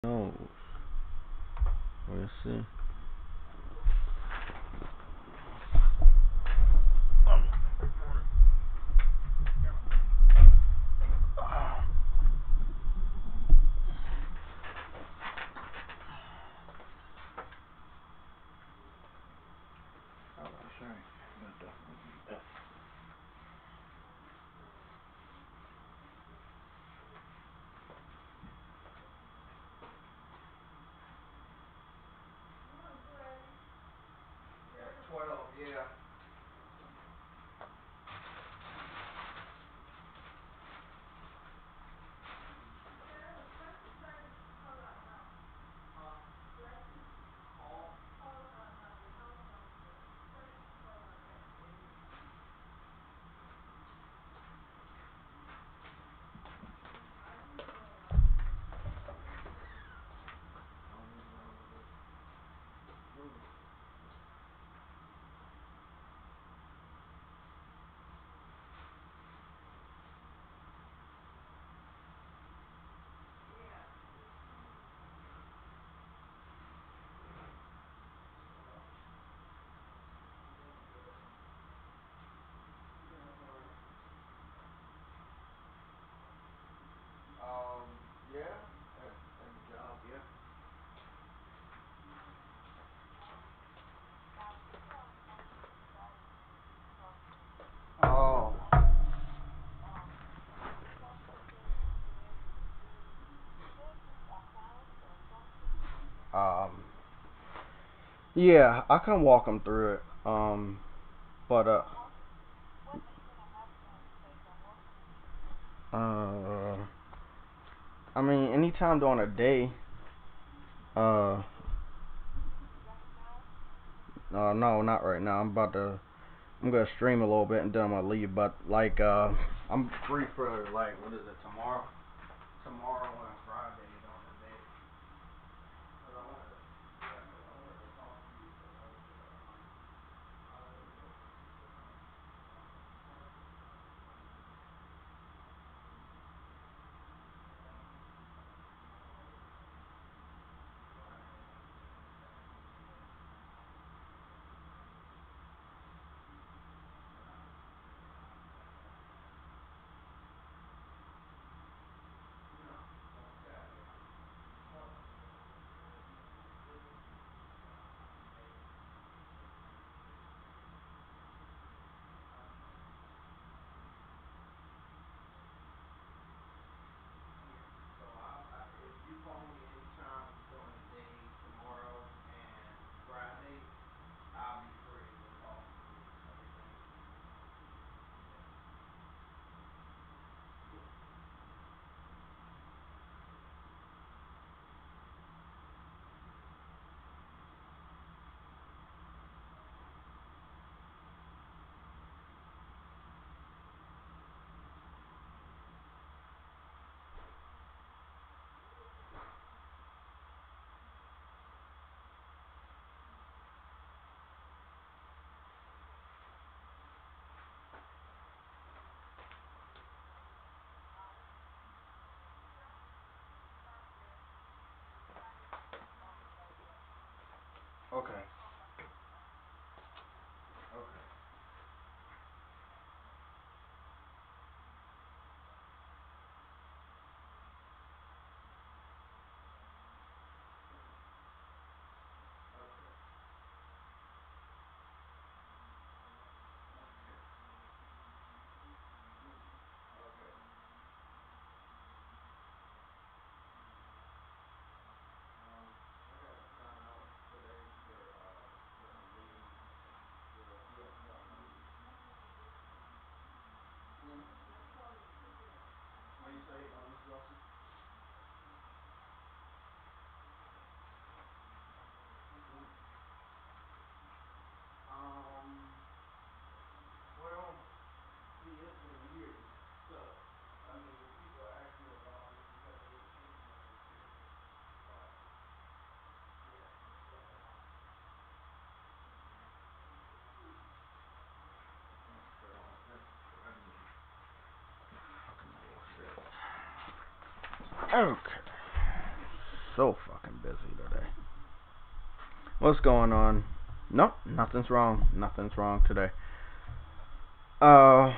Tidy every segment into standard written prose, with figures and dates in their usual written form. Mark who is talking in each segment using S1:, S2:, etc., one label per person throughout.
S1: knows? We'll see.
S2: Oh. Um. Yeah, I can walk them through it. But uh, I mean, anytime during the day. Uh, no, not right now. I'm gonna stream a little bit and then I'm gonna leave. But like, I'm free for like, what is it, tomorrow? Tomorrow and Friday during the day. 'Cause I wanted to, yeah, 'cause I wanted to talk to you because I was if you phone me anytime during the day, tomorrow and Friday, I'll be free to talk through everything. Okay. Okay. What you say, Mr. Wilson? Um, well, see, it's been years. So, I mean, people ask me about this because they were thinking of it seriously. But, yeah, okay. so fucking busy today. What's going on? Nope, nothing's wrong. Nothing's wrong today. We're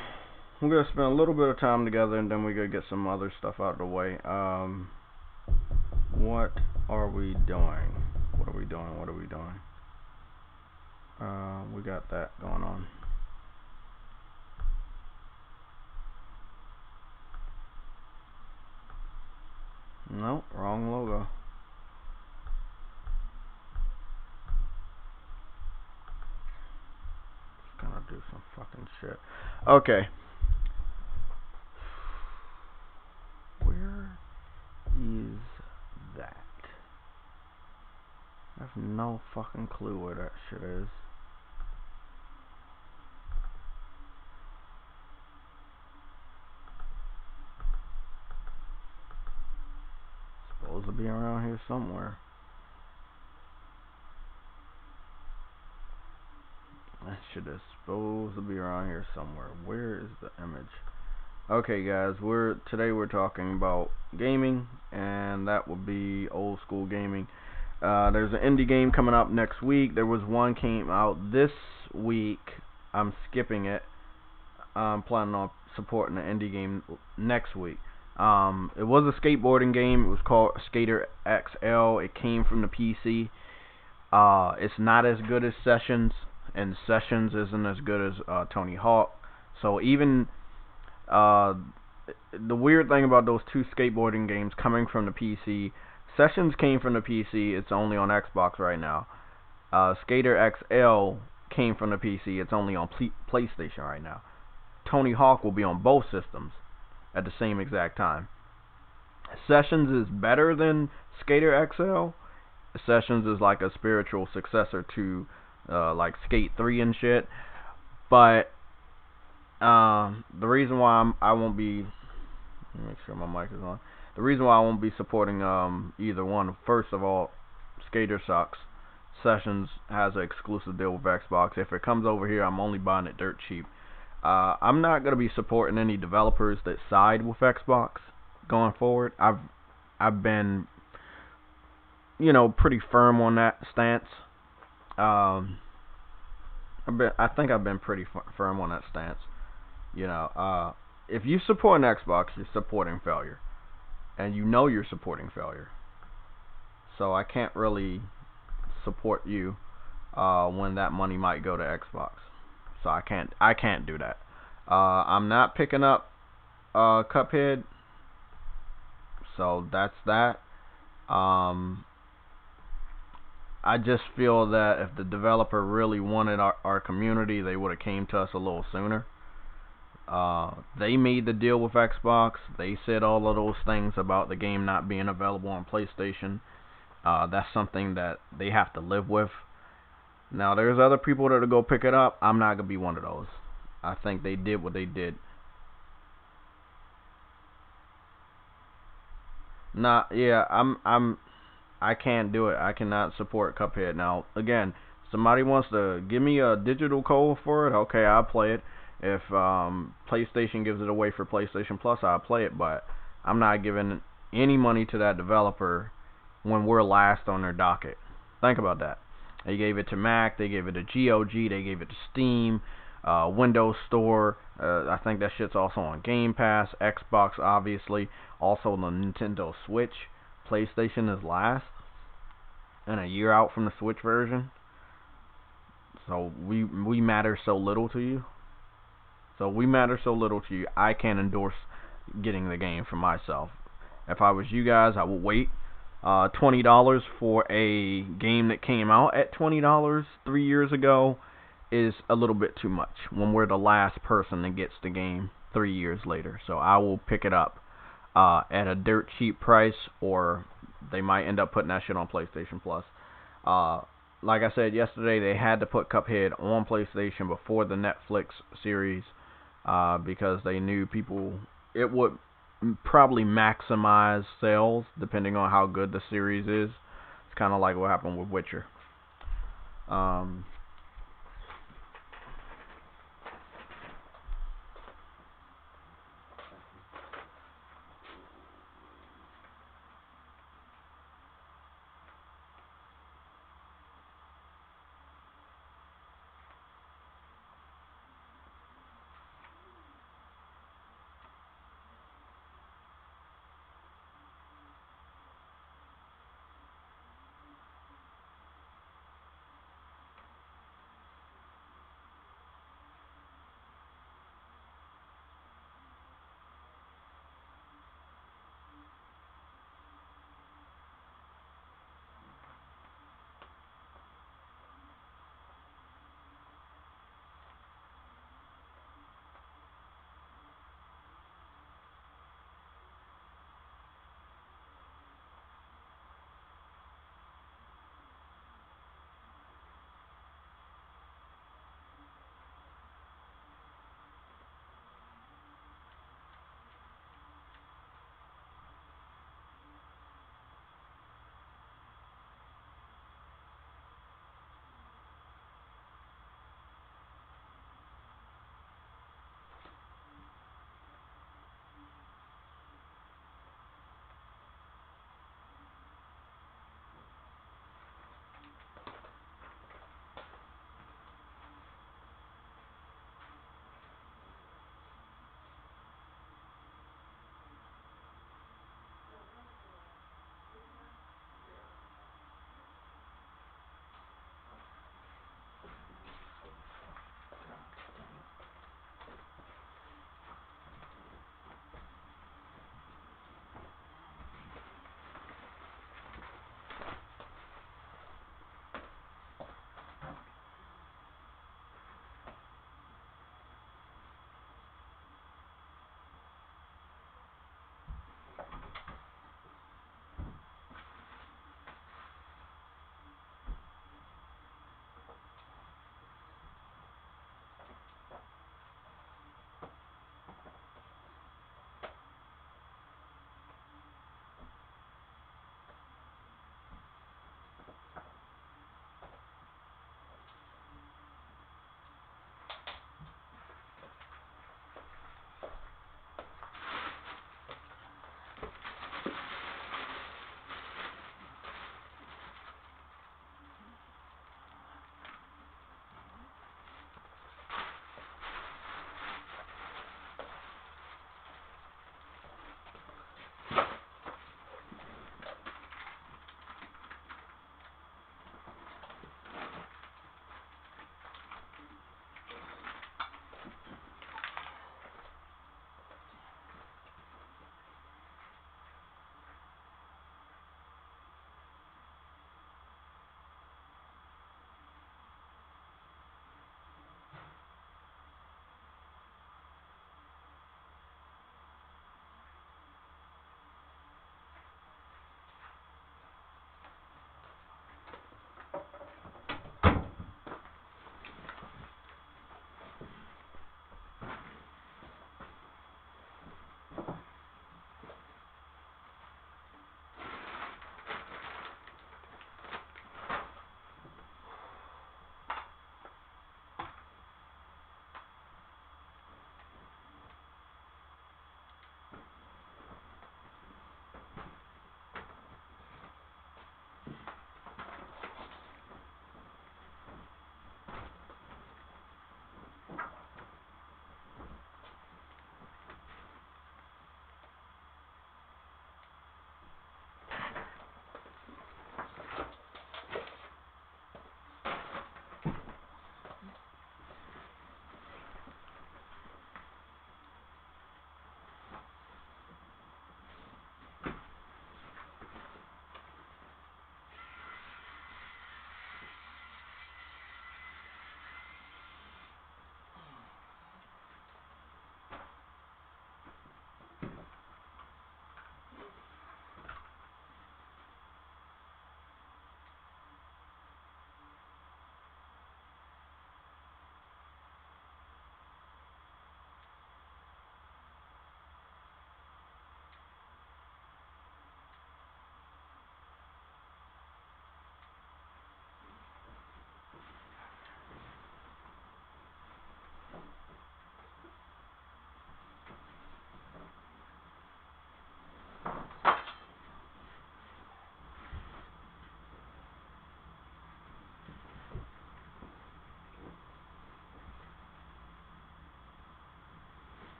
S2: gonna spend a little bit of time together, and then we're gonna get some other stuff out of the way. What are we doing? What are we doing? What are we doing? We got that going on. Nope, wrong logo. Just gonna do some fucking shit. Okay. Where is that? I have no fucking clue where that shit is. Supposed to be around here somewhere. That shit is supposed to be around here somewhere. Where is the image? Okay, guys, today we're talking about gaming, and that would be old school gaming. There's an indie game coming up next week. There was one came out this week. I'm skipping it. I'm planning on supporting the indie game next week. It was a skateboarding game. It was called Skater XL. It came from the PC. It's not as good as Sessions, and Sessions isn't as good as Tony Hawk. So even the weird thing about those two skateboarding games coming from the PC, Sessions came from the PC. It's only on Xbox right now. Skater XL came from the PC. It's only on PlayStation right now. Tony Hawk will be on both systems at the same exact time. Sessions is better than Skater XL. Sessions is like a spiritual successor to like Skate 3 and shit. But the reason why I won't be, let me make sure my mic is on. The reason why I won't be supporting either one, first of all, Skater sucks. Sessions has an exclusive deal with Xbox. If it comes over here, I'm only buying it dirt cheap. I'm not gonna be supporting any developers that side with Xbox going forward. I've been, pretty firm on that stance. I think I've been pretty firm on that stance. If you support an Xbox, you're supporting failure, and you're supporting failure. So I can't really support you when that money might go to Xbox. So I can't do that. I'm not picking up Cuphead. So that's that. I just feel that if the developer really wanted our community, they would have came to us a little sooner. They made the deal with Xbox. They said all of those things about the game not being available on PlayStation. That's something that they have to live with. Now, there's other people that will go pick it up. I'm not gonna be one of those. I think they did what they did. I can't do it. I cannot support Cuphead. Now, again, somebody wants to give me a digital code for it, okay, I'll play it. If PlayStation gives it away for PlayStation Plus, I'll play it, but I'm not giving any money to that developer when we're last on their docket. Think about that. They gave it to Mac, they gave it to GOG, they gave it to Steam, Windows Store. I think that shit's also on Game Pass, Xbox obviously, also the Nintendo Switch. PlayStation is last, and a year out from the Switch version. So we matter so little to you. I can't endorse getting the game for myself. If I was you guys, I would wait. $20 for a game that came out at $20 3 years ago is a little bit too much when we're the last person that gets the game 3 years later. So I will pick it up at a dirt cheap price, or they might end up putting that shit on PlayStation Plus. Like I said yesterday, they had to put Cuphead on PlayStation before the Netflix series because they knew it would probably maximize sales depending on how good the series is. It's kind of like what happened with Witcher.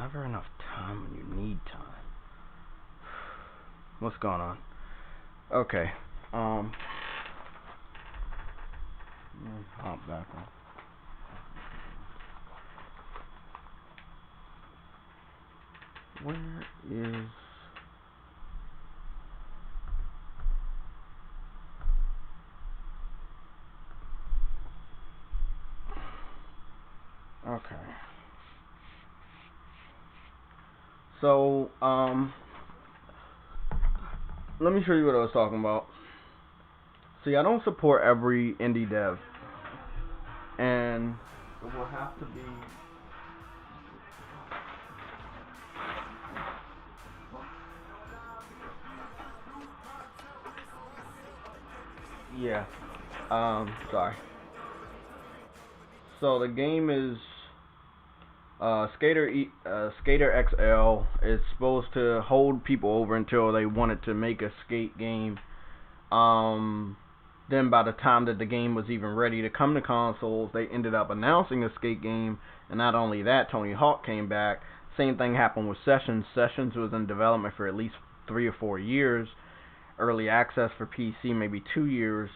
S2: Never enough time when you need time. What's going on? Okay. Let me hop back on. Where is... Okay. So, let me show you what I was talking about. See, I don't support every indie dev. And it will have to be... Yeah. Sorry. So the game is Skater XL. It's supposed to hold people over until they wanted to make a skate game. Then by the time that the game was even ready to come to consoles, they ended up announcing a skate game. And not only that, Tony Hawk came back. Same thing happened with Sessions. Sessions was in development for at least 3 or 4 years. Early access for PC, maybe 2 years.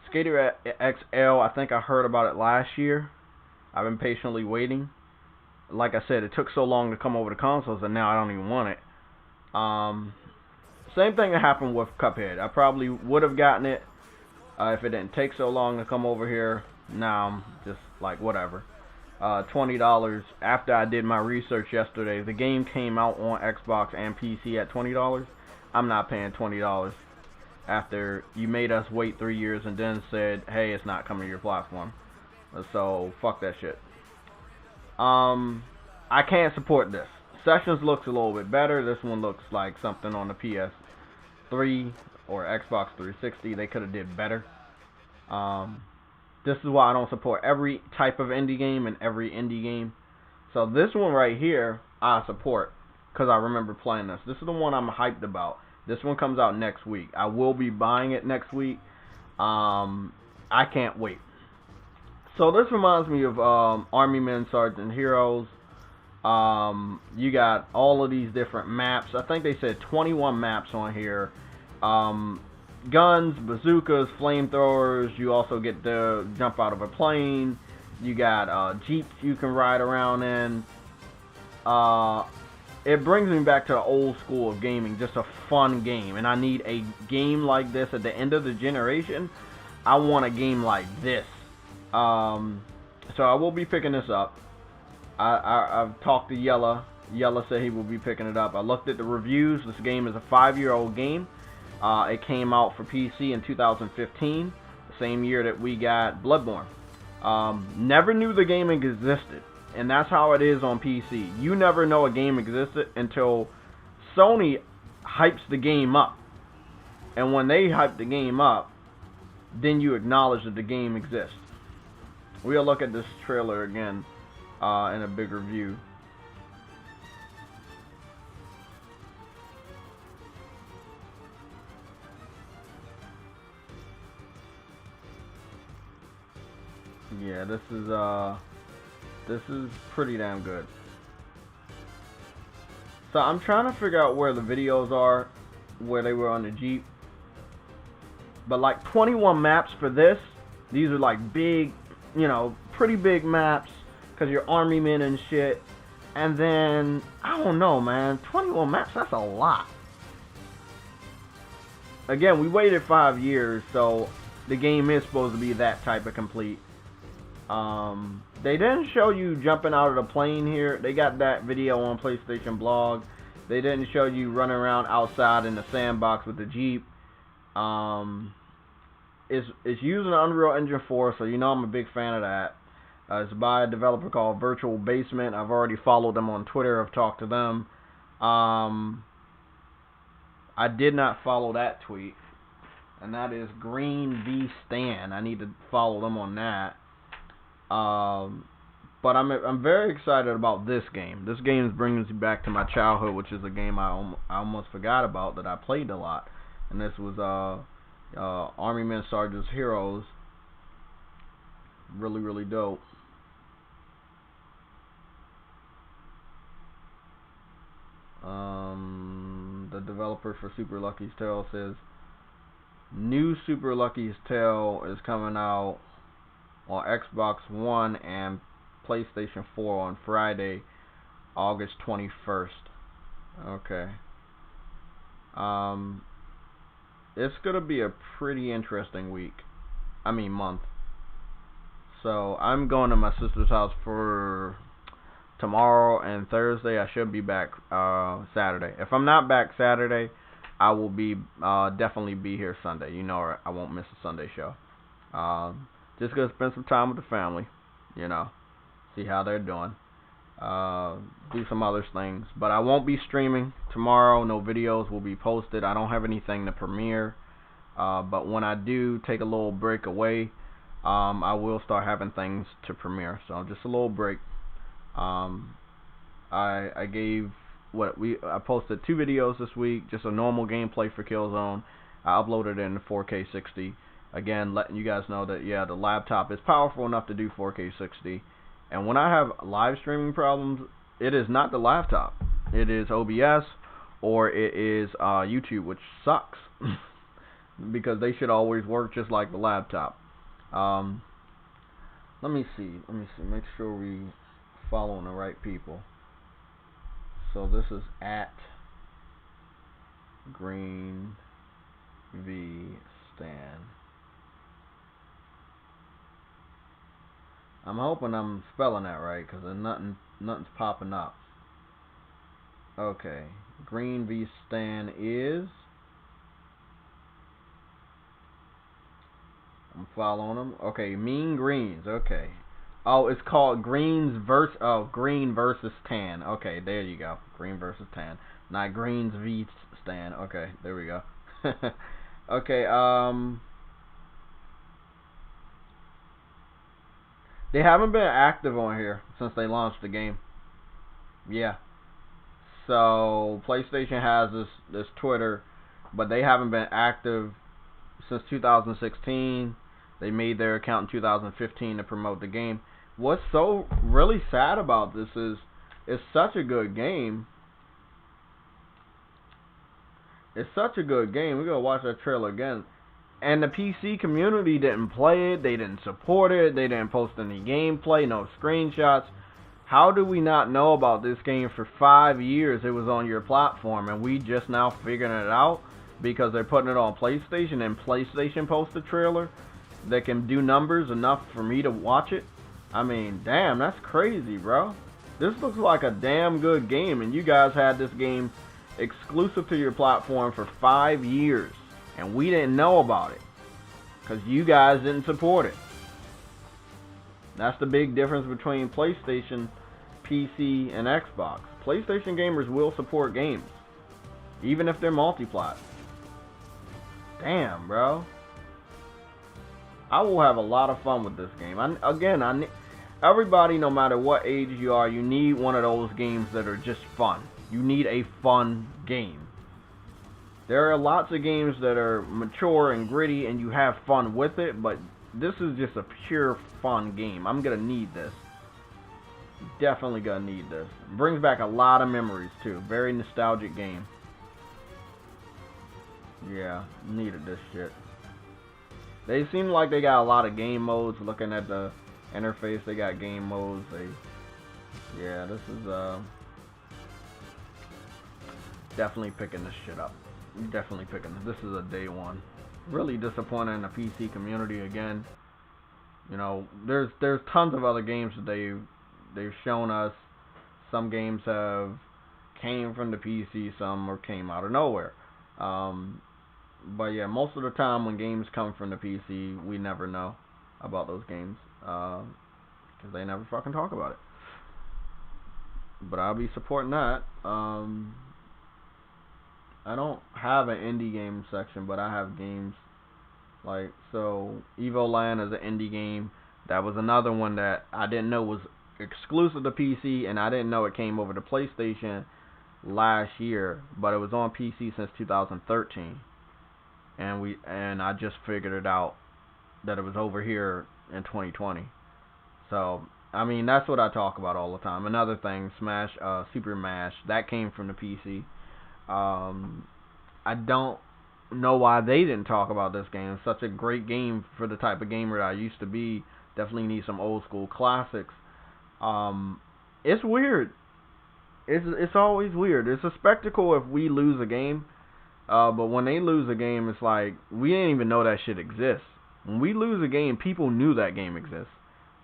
S2: Skater XL, I think I heard about it last year. I've been patiently waiting. Like I said, it took so long to come over to consoles, and now I don't even want it. Same thing that happened with Cuphead. I probably would have gotten it if it didn't take so long to come over here. Now I'm just like, whatever. $20. After I did my research yesterday, the game came out on Xbox and PC at $20. I'm not paying $20 after you made us wait 3 years and then said, hey, it's not coming to your platform. So fuck that shit. I can't support this. Sessions looks a little bit better. This one looks like something on the PS3 or Xbox 360. They could have did better. This is why I don't support every type of indie game and every indie game. So this one right here, I support because I remember playing this. This is the one I'm hyped about. This one comes out next week. I will be buying it next week. I can't wait. So this reminds me of Army Men, Sergeant Heroes. You got all of these different maps. I think they said 21 maps on here. Guns, bazookas, flamethrowers. You also get to jump out of a plane. You got jeeps you can ride around in. It brings me back to the old school of gaming. Just a fun game. And I need a game like this at the end of the generation. I want a game like this. So I will be picking this up. I've talked to Yella. Yella said he will be picking it up. I looked at the reviews. This game is a 5-year-old game. It came out for PC in 2015, the same year that we got Bloodborne. Never knew the game existed, and that's how it is on PC. You never know a game existed until Sony hypes the game up. And when they hype the game up, then you acknowledge that the game exists. We'll look at this trailer again in a bigger view. Yeah, this is pretty damn good. So I'm trying to figure out where the videos are, where they were on the Jeep. But like 21 maps for this. These are like big, you know, pretty big maps because you're army men and shit. And then I don't know, man, 21 maps, that's a lot. Again, we waited 5 years, so the game is supposed to be that type of complete. They didn't show you jumping out of the plane here. They got that video on PlayStation Blog. They didn't show you running around outside in the sandbox with the Jeep. It's using Unreal Engine 4, so you know I'm a big fan of that. It's by a developer called Virtual Basement. I've already followed them on Twitter. I've talked to them. I did not follow that tweet, and that is Green V Stan. I need to follow them on that. But I'm very excited about this game. This game brings me back to my childhood, which is a game I almost forgot about that I played a lot. And this was Army Men Sergeant Heroes. Really, really dope. developer for Super Lucky's Tale, says new Super Lucky's Tale is coming out on Xbox One and PlayStation 4 on Friday, August 21st. Okay. It's gonna be a pretty interesting month. So I'm going to my sister's house for tomorrow and Thursday. I should be back Saturday. If I'm not back Saturday, I will be definitely be here Sunday. You know, I won't miss a Sunday show. Just gonna spend some time with the family. You know, see how they're doing. Do some other things, but I won't be streaming tomorrow. No videos will be posted. I don't have anything to premiere. But when I do take a little break away, I will start having things to premiere. So just a little break. I posted 2 videos this week, just a normal gameplay for Killzone. I uploaded it in 4K 60. Again, letting you guys know that yeah, the laptop is powerful enough to do 4K 60. And when I have live streaming problems, it is not the laptop. It is OBS or it is YouTube, which sucks because they should always work just like the laptop. Let me see. Make sure we following the right people. So this is at Green V Stan. I'm hoping I'm spelling that right because nothing's popping up. Okay, Green V Stan is. I'm following them. Okay, Mean Greens. Okay. Oh, it's called Green versus Tan. Okay, there you go. Green versus Tan. Not Greens v Stan. Okay, there we go. Okay, they haven't been active on here since they launched the game. Yeah. So PlayStation has this Twitter, but they haven't been active since 2016. They made their account in 2015 to promote the game. What's so really sad about this is it's such a good game. It's such a good game. We're gonna watch that trailer again. And the PC community didn't play it, they didn't support it, they didn't post any gameplay, no screenshots. How do we not know about this game for 5 years? It was on your platform and we just now figuring it out because they're putting it on PlayStation and PlayStation posted a trailer that can do numbers enough for me to watch it. I mean, damn, that's crazy, bro. This looks like a damn good game, and you guys had this game exclusive to your platform for 5 years, and we didn't know about it because you guys didn't support it. That's the big difference between PlayStation, PC, and Xbox. PlayStation gamers will support games, even if they're multi-plat. Damn, bro. I will have a lot of fun with this game. Everybody, no matter what age you are, you need one of those games that are just fun. You need a fun game. There are lots of games that are mature and gritty and you have fun with it, but this is just a pure fun game. I'm gonna need this. Definitely gonna need this. It brings back a lot of memories too. Very nostalgic game. Yeah, needed this shit. They seem like they got a lot of game modes. Looking at the interface, they got game modes. Yeah, this is definitely picking this shit up. Definitely picking this. This is a day one. Really disappointed in the PC community again. You know, there's tons of other games that they've shown us. Some games have came from the PC, some came out of nowhere. But yeah, most of the time when games come from the PC, we never know about those games because they never fucking talk about it. But I'll be supporting that. I don't have an indie game section, but I have games like, so Evoland is an indie game. That was another one that I didn't know was exclusive to PC, and I didn't know it came over to PlayStation last year, but it was on PC since 2013. And I just figured it out that it was over here in 2020. So, I mean, that's what I talk about all the time. Another thing, Super Smash, that came from the PC. I don't know why they didn't talk about this game. It's such a great game for the type of gamer that I used to be. Definitely need some old school classics. It's weird. It's always weird. It's a spectacle if we lose a game. But when they lose a game, it's like we didn't even know that shit exists. When we lose a game, people knew that game exists.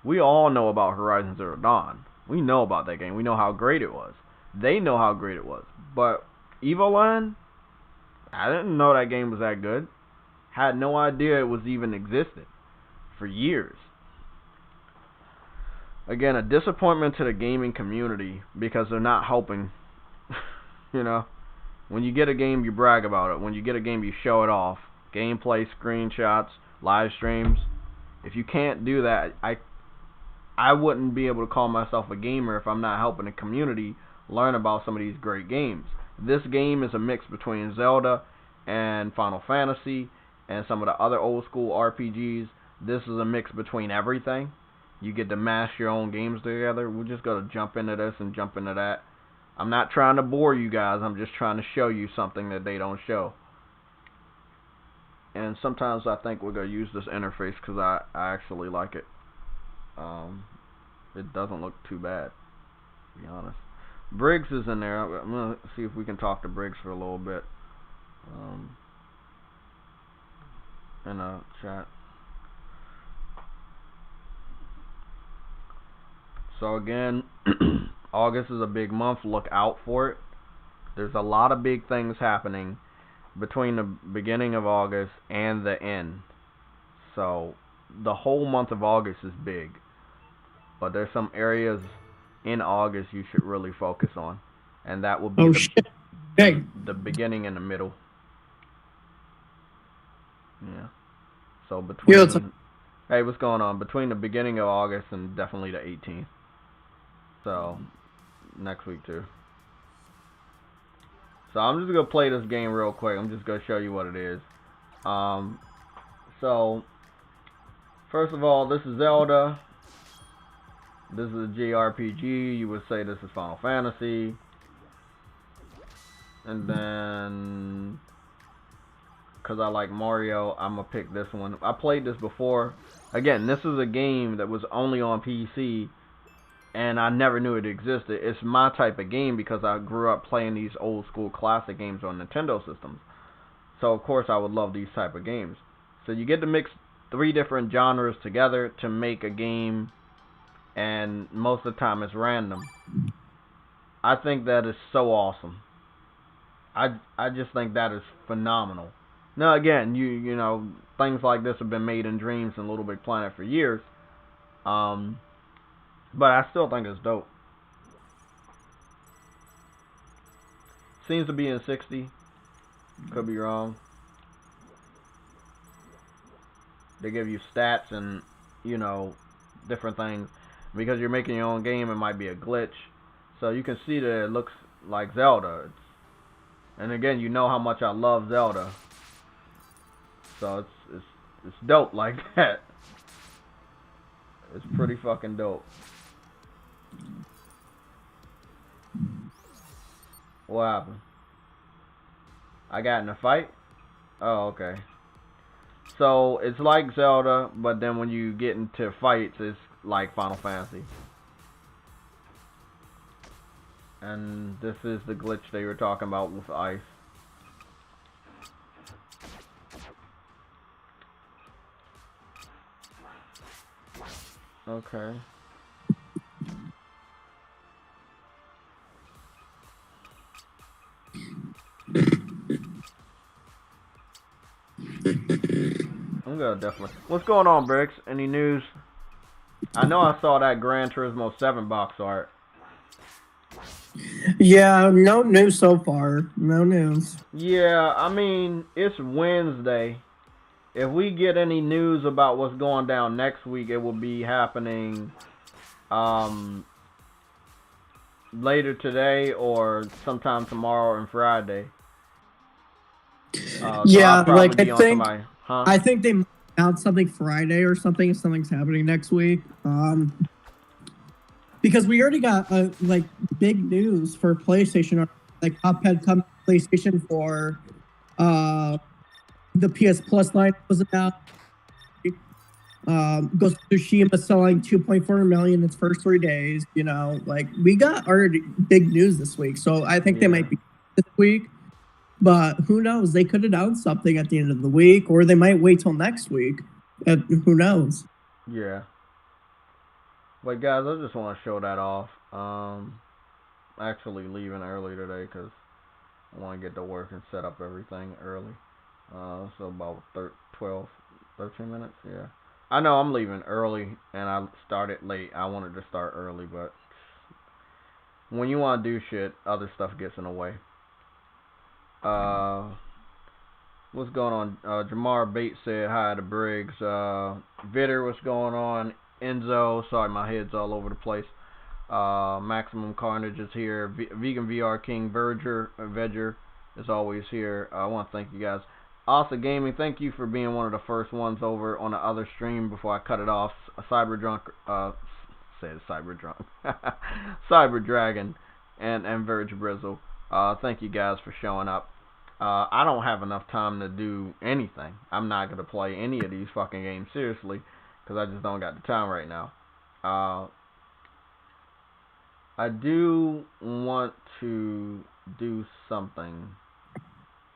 S2: We all know about Horizon Zero Dawn. We know about that game. We know how great it was. They know how great it was. But Evoland, I didn't know that game was that good. Had no idea it was even existed for years. Again, a disappointment to the gaming community because they're not helping. You know, when you get a game, you brag about it. When you get a game, you show it off. Gameplay, screenshots, live streams. If you can't do that, I wouldn't be able to call myself a gamer if I'm not helping the community learn about some of these great games. This game is a mix between Zelda and Final Fantasy and some of the other old school RPGs. This is a mix between everything. You get to mash your own games together. We're just going to jump into this and jump into that. I'm not trying to bore you guys. I'm just trying to show you something that they don't show. And sometimes I think we're going to use this interface because I actually like it. It doesn't look too bad, to be honest. Briggs is in there. I'm going to see if we can talk to Briggs for a little bit. In a chat. So again, August is a big month. Look out for it. There's a lot of big things happening between the beginning of August and the end. So the whole month of August is big. But there's some areas in August you should really focus on. And that will be the beginning and the middle. Yeah. So between... Hey, what's going on? Between the beginning of August and definitely the 18th. So, next week too. So I'm just going to play this game real quick. I'm just going to show you what it is. So, first of all, this is Zelda. This is a JRPG. You would say this is Final Fantasy. And then, because I like Mario, I'm going to pick this one. I played this before. Again, this is a game that was only on PC. And I never knew it existed. It's my type of game because I grew up playing these old school classic games on Nintendo systems. So of course I would love these type of games. So you get to mix 3 different genres together to make a game, and most of the time it's random. I think that is so awesome. I just think that is phenomenal. Now again, you know, things like this have been made in Dreams and Little Big Planet for years. But I still think it's dope. Seems to be in 60. Could be wrong. They give you stats and, you know, different things. Because you're making your own game, it might be a glitch. So you can see that it looks like Zelda. And again, you know how much I love Zelda. So it's dope like that. It's pretty fucking dope. What happened? I got in a fight? Oh, okay. So, it's like Zelda, but then when you get into fights, it's like Final Fantasy. And this is the glitch they were talking about with ice. Okay. I'm gonna definitely. What's going on, Bricks? Any news? I know I saw that Gran Turismo 7 box art.
S3: Yeah, no news so far. No news.
S2: Yeah, I mean, it's Wednesday. If we get any news about what's going down next week, it will be happening later today or sometime tomorrow and Friday.
S3: Yeah,
S2: so
S3: like
S2: I
S3: think they announced something Friday or something. If something's happening next week. Because we already got like big news for PlayStation like Cuphead come to PlayStation 4. The PS Plus line was announced. Ghost of Tsushima selling 2.4 million in its first 3 days. You know, like we got already big news this week, so I think they might be this week. But who knows? They could announce something at the end of the week, or they might wait till next week. Who knows?
S2: Yeah. But guys, I just want to show that off. Actually leaving early today because I want to get to work and set up everything early. So about 12, 13 minutes. Yeah. I know I'm leaving early and I started late. I wanted to start early, but when you want to do shit, other stuff gets in the way. What's going on? Jamar Bates said hi to Briggs. Vitter, what's going on? Enzo, sorry my head's all over the place. Maximum Carnage is here. Vegan VR King Vegger is always here. I want to thank you guys. Asa Gaming, thank you for being one of the first ones over on the other stream before I cut it off. Cyberdrunk, said Cyberdrunk, Cyber Dragon, and Verge Brizzle. Thank you guys for showing up. I don't have enough time to do anything. I'm not going to play any of these fucking games seriously because I just don't got the time right now. I do want to do something,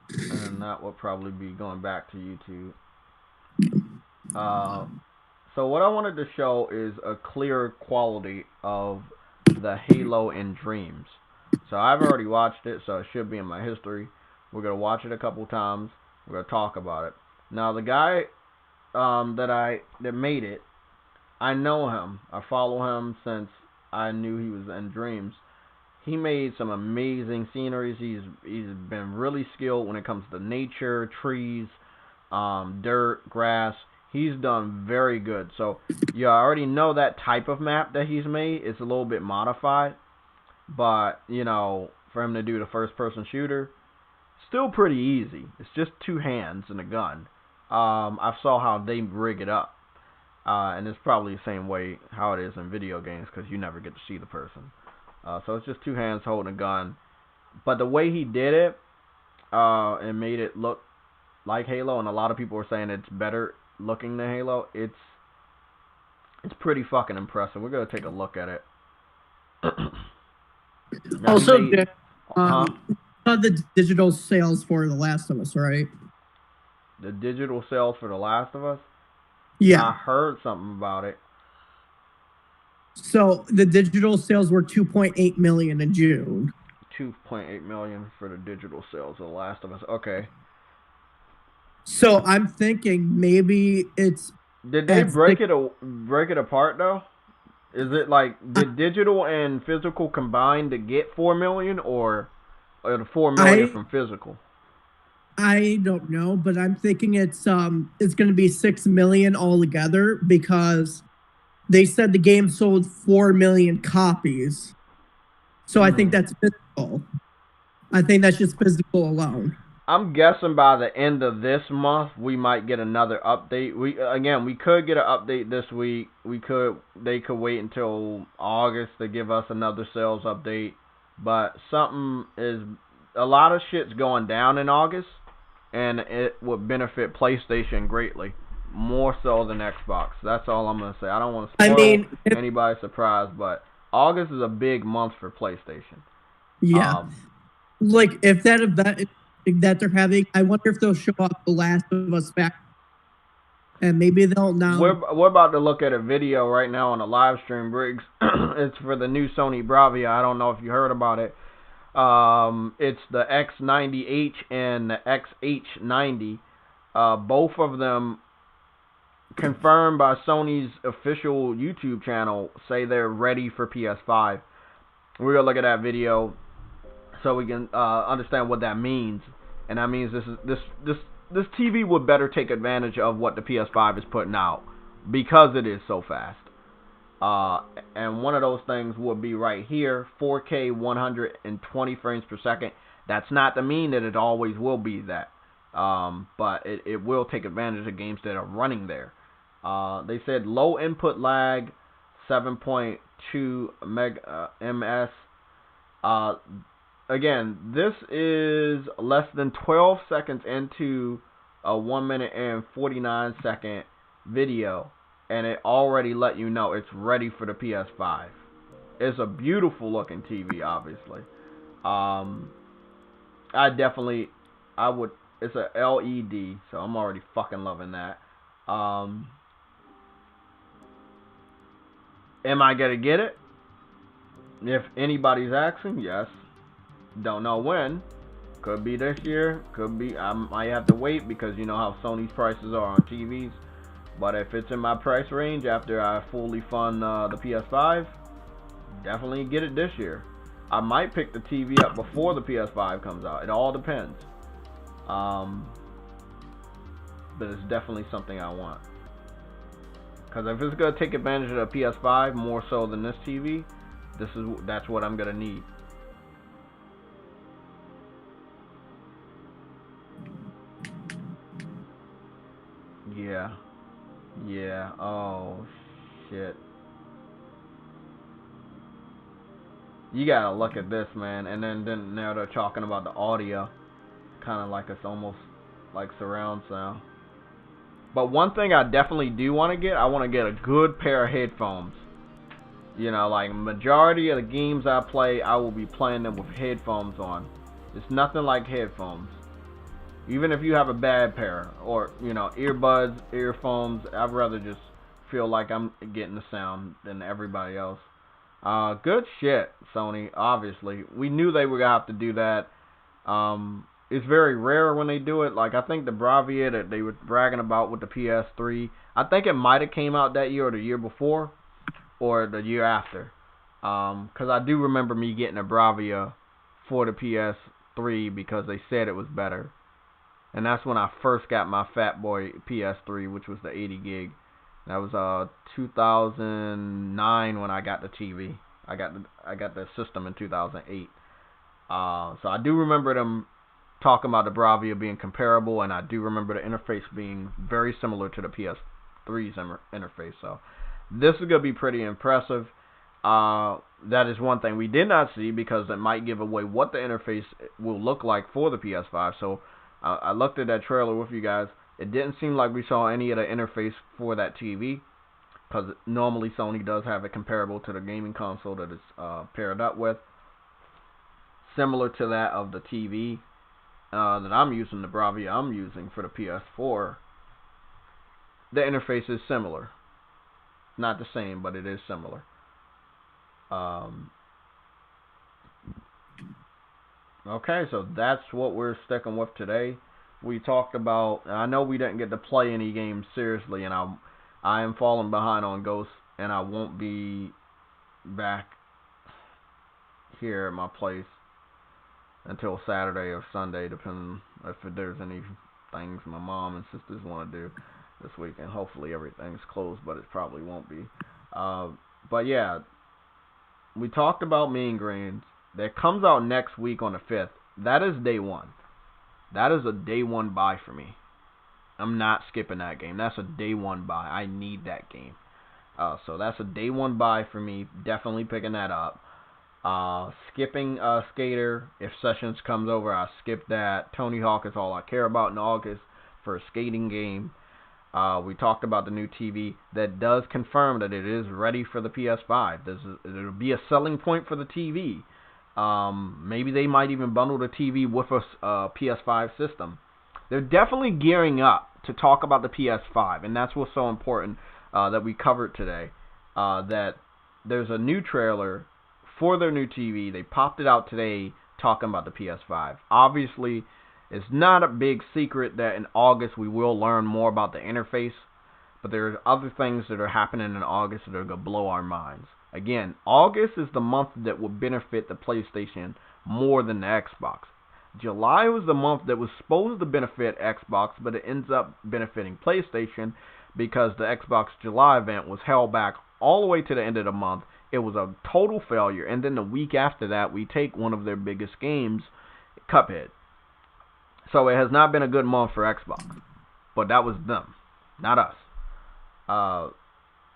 S2: and that will probably be going back to YouTube. So what I wanted to show is a clear quality of the Halo in Dreams. So I've already watched it, so it should be in my history. We're going to watch it a couple times. We're going to talk about it. Now, the guy that made it, I know him. I follow him since I knew he was in Dreams. He made some amazing sceneries. He's been really skilled when it comes to nature, trees, dirt, grass. He's done very good. So you already know that type of map that he's made. It's a little bit modified. But, you know, for him to do the first-person shooter, still pretty easy. It's just 2 hands and a gun. I saw how they rig it up. And it's probably the same way how it is in video games because you never get to see the person. So it's just 2 hands holding a gun. But the way he did it, and made it look like Halo, and a lot of people are saying it's better looking than Halo, it's pretty fucking impressive. We're going to take a look at it.
S3: Also, the digital sales for The Last of Us, right?
S2: The digital sales for The Last of Us?
S3: Yeah.
S2: I heard something about it.
S3: So the digital sales were 2.8 million in June.
S2: 2.8 million for the digital sales of The Last of Us. Okay.
S3: So I'm thinking maybe it's.
S2: Did they break it apart though? Is it like did digital and physical combine to get 4 million, or the 4 million from physical?
S3: I don't know, but I'm thinking it's going to be 6 million altogether because they said the game sold 4 million copies. So I think that's physical. I think that's just physical alone.
S2: I'm guessing by the end of this month we might get another update. We could get an update this week. They could wait until August to give us another sales update. But a lot of shit's going down in August, and it would benefit PlayStation greatly, more so than Xbox. That's all I'm gonna say. I don't want to spoil anybody's surprise, but August is a big month for PlayStation.
S3: Yeah, like if that event that they're having, I wonder if they'll show up The Last of Us back, and maybe they'll now.
S2: We're about to look at a video right now on a live stream, Briggs. It's for the new Sony Bravia. I don't know if you heard about it. It's the X90H and the XH90. Both of them, confirmed by Sony's official YouTube channel, say they're ready for PS5. We're gonna look at that video so we can understand what that means. And that means this TV would better take advantage of what the PS5 is putting out because it is so fast. And one of those things would be right here, 4K 120 frames per second. That's not to mean that it always will be that. But it will take advantage of games that are running there. They said low input lag, 7.2 ms. again, this is less than 12 seconds into a 1 minute and 49-second video, and it already let you know it's ready for the PS5. It's a beautiful looking TV, obviously. I would, it's a LED, so I'm already fucking loving that. Am I gonna get it? If anybody's asking, yes. Don't know when. Could be this year. Could be, I might have to wait because you know how Sony's prices are on TVs. But if it's in my price range after I fully fund the PS5, definitely get it this year. I might pick the TV up before the PS5 comes out. It all depends. But it's definitely something I want. Because if it's gonna take advantage of the PS5 more so than this TV, that's what I'm gonna need. Yeah. Oh shit. You gotta look at this, man. And then now they're talking about the audio, kind of like it's almost like surround sound. But one thing I definitely do want to get, I want to get a good pair of headphones. You know, like majority of the games I play, I will be playing them with headphones on. It's nothing like headphones. Even if you have a bad pair, or you know, earbuds, earphones, I'd rather just feel like I'm getting the sound than everybody else. Good shit, Sony. Obviously, we knew they were gonna have to do that. It's very rare when they do it. Like I think the Bravia that they were bragging about with the PS3, I think it might have came out that year or the year before, or the year after. Cause I do remember me getting a Bravia for the PS3 because they said it was better. And that's when I first got my Fat Boy PS3, which was the 80 gig. That was 2009 when I got the TV. I got the system in 2008. So I do remember them talking about the Bravia being comparable, and I do remember the interface being very similar to the PS3's interface. So this is gonna be pretty impressive. That is one thing we did not see because it might give away what the interface will look like for the PS5. So I looked at that trailer with you guys. It didn't seem like we saw any of the interface for that TV, because normally Sony does have it comparable to the gaming console that it's paired up with. Similar to that of the TV that I'm using, the Bravia I'm using for the PS4. The interface is similar. Not the same, but it is similar. Okay, so that's what we're sticking with today. We talked about, I know we didn't get to play any games seriously, and I am falling behind on Ghost, and I won't be back here at my place until Saturday or Sunday, depending if there's any things my mom and sisters want to do this weekend. Hopefully everything's closed, but it probably won't be. But yeah, we talked about Mean Greens. That comes out next week on the 5th. That is day one. That is a day one buy for me. I'm not skipping that game. That's a day one buy. I need that game. So that's a day one buy for me. Definitely picking that up. Skipping Skater. If Sessions comes over, I skip that. Tony Hawk is all I care about in August for a skating game. We talked about the new TV that does confirm that it is ready for the PS5. It'll be a selling point for the TV. Maybe they might even bundle the TV with a PS5 system. They're definitely gearing up to talk about the PS5, and that's what's so important that we covered today. That there's a new trailer for their new TV. They popped it out today talking about the PS5. Obviously, it's not a big secret that in August we will learn more about the interface, but there's other things that are happening in August that are going to blow our minds. Again, August is the month that will benefit the PlayStation more than the Xbox. July was the month that was supposed to benefit Xbox, but it ends up benefiting PlayStation because the Xbox July event was held back all the way to the end of the month. It was a total failure, and then the week after that, we take one of their biggest games, Cuphead. So it has not been a good month for Xbox, but that was them, not us.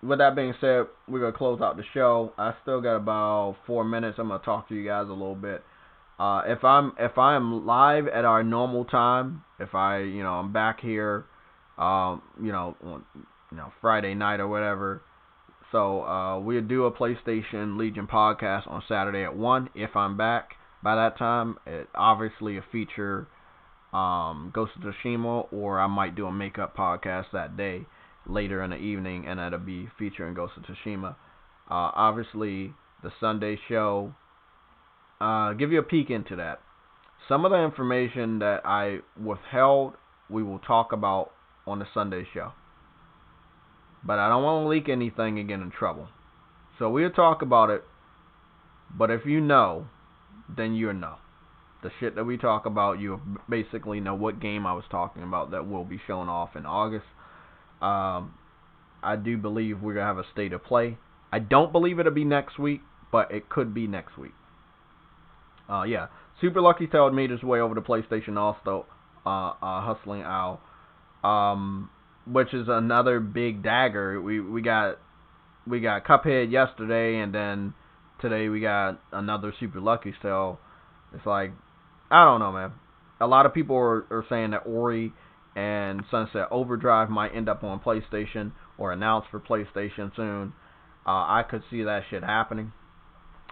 S2: With that being said, we're going to close out the show. I still got about 4 minutes. I'm going to talk to you guys a little bit. If I am live at our normal time, if I'm back here, on Friday night or whatever. So we'll do a PlayStation Legion podcast on Saturday at 1 if I'm back by that time. It obviously a feature Ghost of Tsushima, or I might do a makeup podcast that day later in the evening, and that'll be featuring Ghost of Tsushima. Obviously, the Sunday show, give you a peek into that. Some of the information that I withheld, we will talk about on the Sunday show. But I don't want to leak anything and get in trouble. So we'll talk about it. But if you know, then you know. The shit that we talk about, you basically know what game I was talking about that will be showing off in August. I do believe we're going to have a state of play. I don't believe it'll be next week, but it could be next week. Yeah. Super Lucky Tail made his way over to PlayStation also, Hustling Owl. Which is another big dagger. We got Cuphead yesterday, and then today we got another Super Lucky Tail. It's like, I don't know, man. A lot of people are saying that Ori and Sunset Overdrive might end up on PlayStation or announced for PlayStation soon. I could see that shit happening.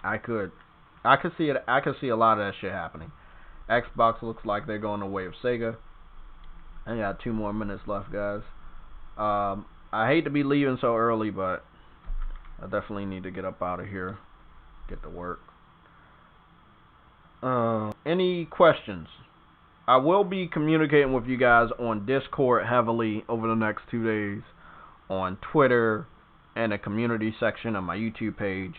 S2: I could see it. I could see a lot of that shit happening. Xbox looks like they're going the way of Sega. I got 2 more minutes left, guys. I hate to be leaving so early, but I definitely need to get up out of here, get to work. Any questions? I will be communicating with you guys on Discord heavily over the next 2 days, on Twitter, and the community section of my YouTube page.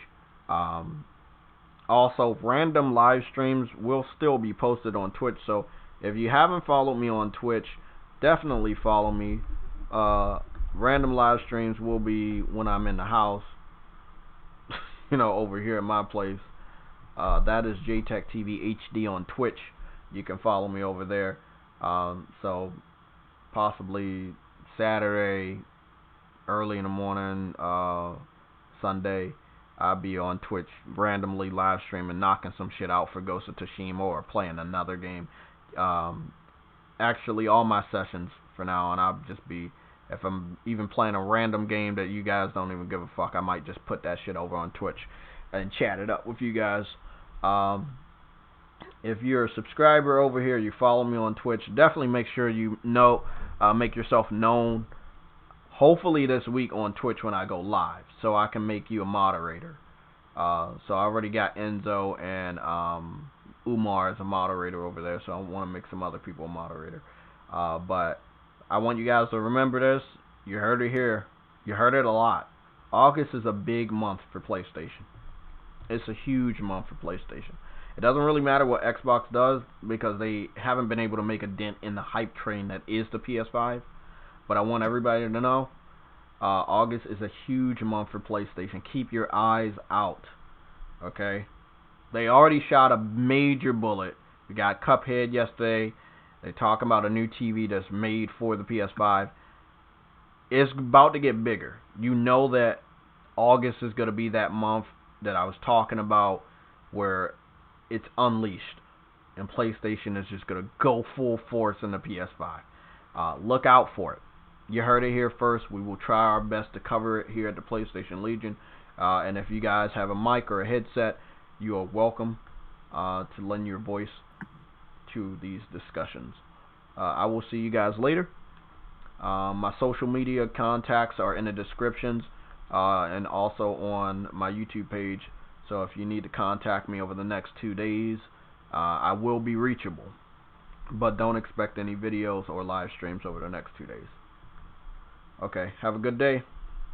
S2: Also, random live streams will still be posted on Twitch, so if you haven't followed me on Twitch, definitely follow me. Random live streams will be when I'm in the house, over here at my place. That is JaytechTV HD on Twitch. You can follow me over there. So possibly Saturday, early in the morning, Sunday, I'll be on Twitch randomly live streaming, knocking some shit out for Ghost of Tsushima or playing another game. Actually, all my sessions for now on, I'll just be, if I'm even playing a random game that you guys don't even give a fuck, I might just put that shit over on Twitch and chat it up with you guys. If you're a subscriber over here, you follow me on Twitch, definitely make sure make yourself known, hopefully this week on Twitch when I go live, so I can make you a moderator. So I already got Enzo and Umar as a moderator over there, so I want to make some other people a moderator. But I want you guys to remember this. You heard it here. You heard it a lot. August is a big month for PlayStation. It's a huge month for PlayStation. It doesn't really matter what Xbox does because they haven't been able to make a dent in the hype train that is the PS5. But I want everybody to know, August is a huge month for PlayStation. Keep your eyes out. Okay? They already shot a major bullet. We got Cuphead yesterday. They're talking about a new TV that's made for the PS5. It's about to get bigger. You know that August is going to be that month that I was talking about where it's unleashed. And PlayStation is just going to go full force in the PS5. Look out for it. You heard it here first. We will try our best to cover it here at the PlayStation Legion. And if you guys have a mic or a headset, you are welcome to lend your voice to these discussions. I will see you guys later. My social media contacts are in the descriptions and also on my YouTube page. So if you need to contact me over the next 2 days, I will be reachable. But don't expect any videos or live streams over the next 2 days. Okay, have a good day.